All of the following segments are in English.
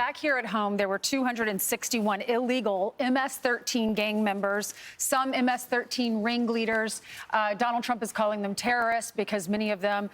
back here at home, there were 261 illegal MS-13 gang members, some MS-13 ringleaders. Donald Trump is calling them terrorists because many of them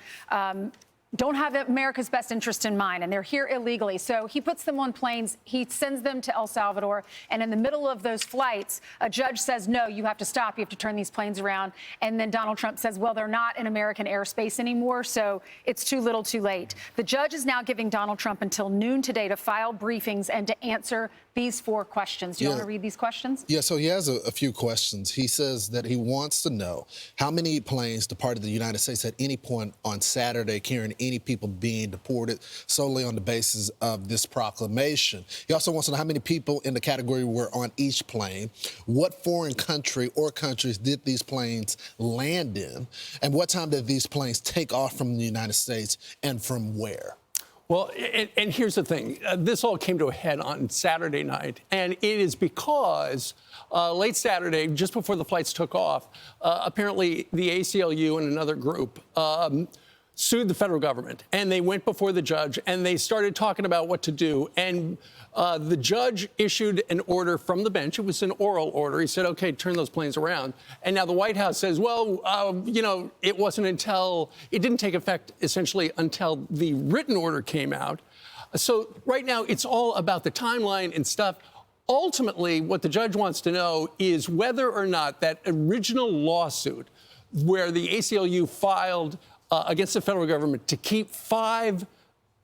don't have America's best interest in mind, and they're here illegally. So he puts them on planes, he sends them to El Salvador, and in the middle of those flights, a judge says, no, you have to stop, you have to turn these planes around. And then Donald Trump says, well, they're not in American airspace anymore, so it's too little too late. The judge is now giving Donald Trump until noon today to file briefings and to answer these 4 questions. Do you want to read these questions? Yeah, so he has a few questions. He says that he wants to know how many planes departed the United States at any point on Saturday carrying any people being deported solely on the basis of this proclamation. He also wants to know how many people in the category were on each plane, what foreign country or countries did these planes land in, and what time did these planes take off from the United States and from where? Well, and here's the thing. This all came to a head on Saturday night, and it is because late Saturday, just before the flights took off, apparently the ACLU and another group sued the federal government, and they went before the judge, and they started talking about what to do. And the judge issued an order from the bench. It was an oral order. He said, OK, turn those planes around. And now the White House says, well, you know, it didn't take effect essentially until the written order came out. So right now, it's all about the timeline and stuff. Ultimately, what the judge wants to know is whether or not that original lawsuit where the ACLU filed against the federal government to keep 5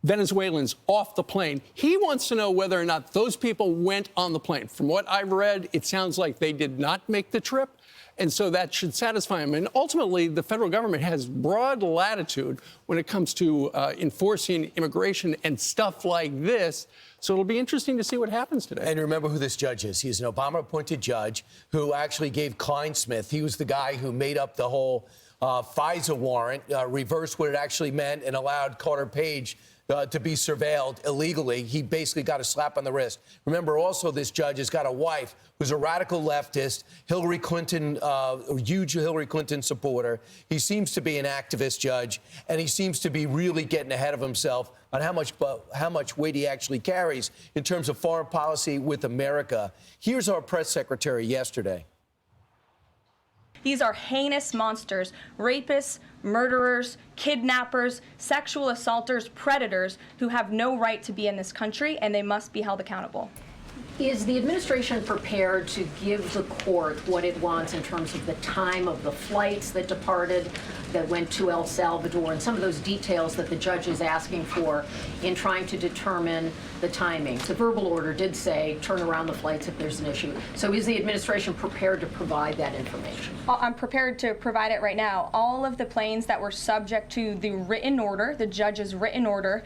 Venezuelans off the plane. He wants to know whether or not those people went on the plane. From what I've read, it sounds like they did not make the trip. And so that should satisfy him. And ultimately, the federal government has broad latitude when it comes to enforcing immigration and stuff like this. So it'll be interesting to see what happens today. And remember who this judge is. He's an Obama-appointed judge who actually gave Kleinsmith. He was the guy who made up the whole FISA warrant, reversed what it actually meant, and allowed Carter Page to be surveilled illegally. He basically got a slap on the wrist. Remember, also, this judge has got a wife who's a radical leftist, Hillary Clinton, a huge Hillary Clinton supporter. He seems to be an activist judge, and he seems to be really getting ahead of himself on how much weight he actually carries in terms of foreign policy with America. Here's our press secretary yesterday. These are heinous monsters, rapists, murderers, kidnappers, sexual assaulters, predators who have no right to be in this country, and they must be held accountable. Is the administration prepared to give the court what it wants in terms of the time of the flights that departed, that went to El Salvador, and some of those details that the judge is asking for in trying to determine the timing? The verbal order did say turn around the flights if there's an issue. So is the administration prepared to provide that information? I'm prepared to provide it right now. All of the planes that were subject to the written order, the judge's written order,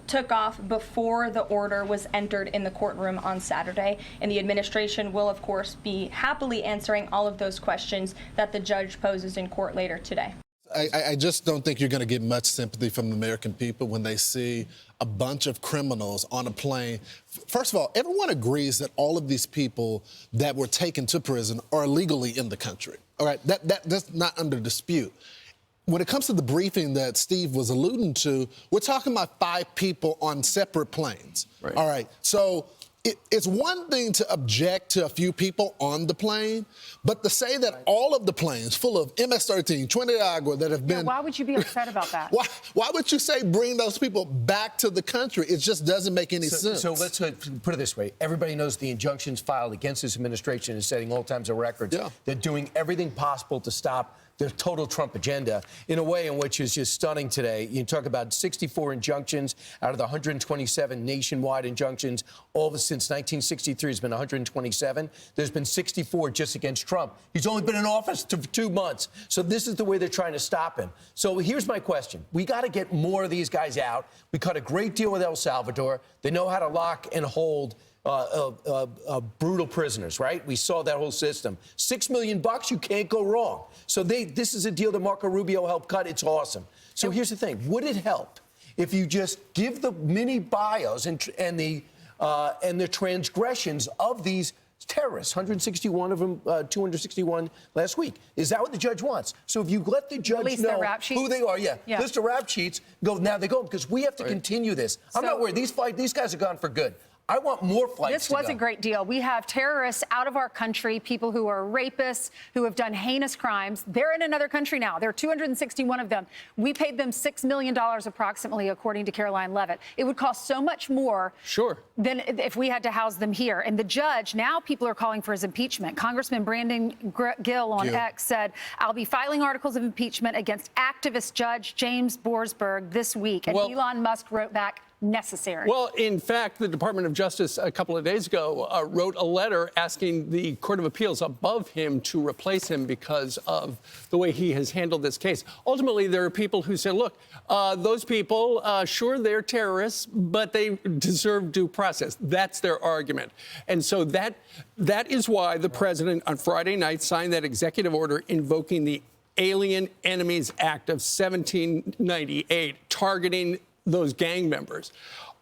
took off before the order was entered in the courtroom on Saturday. And the administration will, of course, be happily answering all of those questions that the judge poses in court later today. I just don't think you're going to get much sympathy from the American people when they see a bunch of criminals on a plane. First of all, everyone agrees that all of these people that were taken to prison are illegally in the country. All right, that's not under dispute. When it comes to the briefing that Steve was alluding to, we're talking about 5 people on separate planes. Right. All right, so it's one thing to object to a few people on the plane, but to say that all of the planes full of MS-13, Trinidad that have been... Why would you be upset about that? Why would you say bring those people back to the country? It just doesn't make any sense. So let's put it this way. Everybody knows the injunctions filed against this administration is setting all times of records. Yeah. They're doing everything possible to stop the total Trump agenda in a way in which is just stunning today. You talk about 64 injunctions out of the 127 nationwide injunctions. All of it since 1963 has been 127. There's been 64 just against Trump. He's only been in office for 2 months. So this is the way they're trying to stop him. So here's my question. We got to get more of these guys out. We cut a great deal with El Salvador. They know how to lock and hold brutal prisoners, right? We saw that whole system. $6 million, you can't go wrong. So this is a deal that Marco Rubio helped cut. It's awesome. So here's the thing. Would it help if you just give the mini bios and the transgressions of these terrorists, 161 of them, 261 last week. Is that what the judge wants? So if you let the judge Release their know rap sheets? who they are, Yeah. list the rap sheets, now they go, because we have to continue this. I'm not worried. These guys are gone for good. I want more flights. This was a great deal. We have terrorists out of our country, people who are rapists, who have done heinous crimes. They're in another country now. There are 261 of them. We paid them $6 million approximately, according to Caroline Levitt. It would cost so much more than if we had to house them here. And the judge, now people are calling for his impeachment. Congressman Brandon Gill on X said, I'll be filing articles of impeachment against activist Judge James Borsberg this week. And Elon Musk wrote back, necessary. Well, in fact, the Department of Justice a couple of days ago wrote a letter asking the Court of Appeals above him to replace him because of the way he has handled this case. Ultimately, there are people who say, look, those people, sure, they're terrorists, but they deserve due process. That's their argument. And so that is why the president on Friday night signed that executive order invoking the Alien Enemies Act of 1798, targeting those gang members.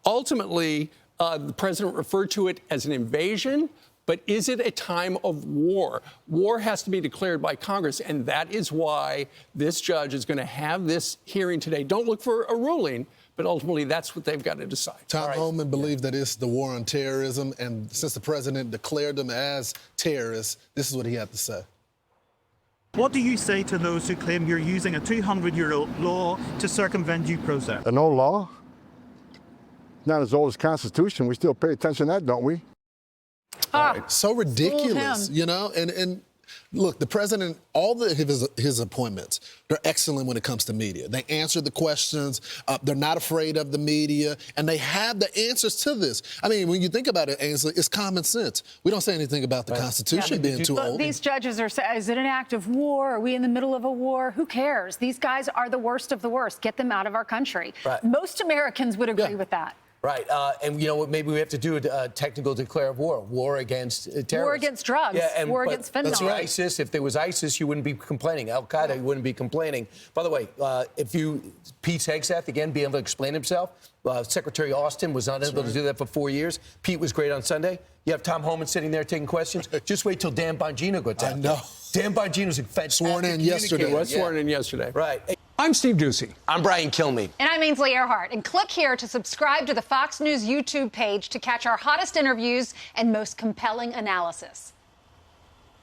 Ultimately, the president referred to it as an invasion, but is it a time of war? War has to be declared by Congress, and that is why this judge is going to have this hearing today. Don't look for a ruling, but ultimately that's what they've got to decide. Tom Homan believes that it's the war on terrorism, and since the president declared them as terrorists, this is what he had to say. What do you say to those who claim you're using a 200-year-old law to circumvent due process? An old law? Not as old as Constitution. We still pay attention to that, don't we? So ridiculous, you know? And look, the president, all his appointments, they're excellent when it comes to media. They answer the questions. They're not afraid of the media, and they have the answers to this. I mean, when you think about it, Ainsley, it's common sense. We don't say anything about the Constitution being too old. These judges are saying, is it an act of war? Are we in the middle of a war? Who cares? These guys are the worst of the worst. Get them out of our country. Most Americans would agree with that. Right. And you know what? Maybe we have to do a technical declare of war. War against terrorists. War against drugs. War against fentanyl. That's right. ISIS, if there was ISIS, you wouldn't be complaining. Al-Qaeda, you wouldn't be complaining. By the way, Pete Hegseth, again, being able to explain himself. Secretary Austin was not able to do that for 4 years. Pete was great on Sunday. You have Tom Homan sitting there taking questions. Just wait till Dan Bongino gets out. I know. Dan Bongino's a fantastic Sworn in yesterday. Was sworn in yesterday. Right. I'm Steve Ducey. I'm Brian Kilmeade. And I'm Ainsley Earhart. And click here to subscribe to the Fox News YouTube page to catch our hottest interviews and most compelling analysis.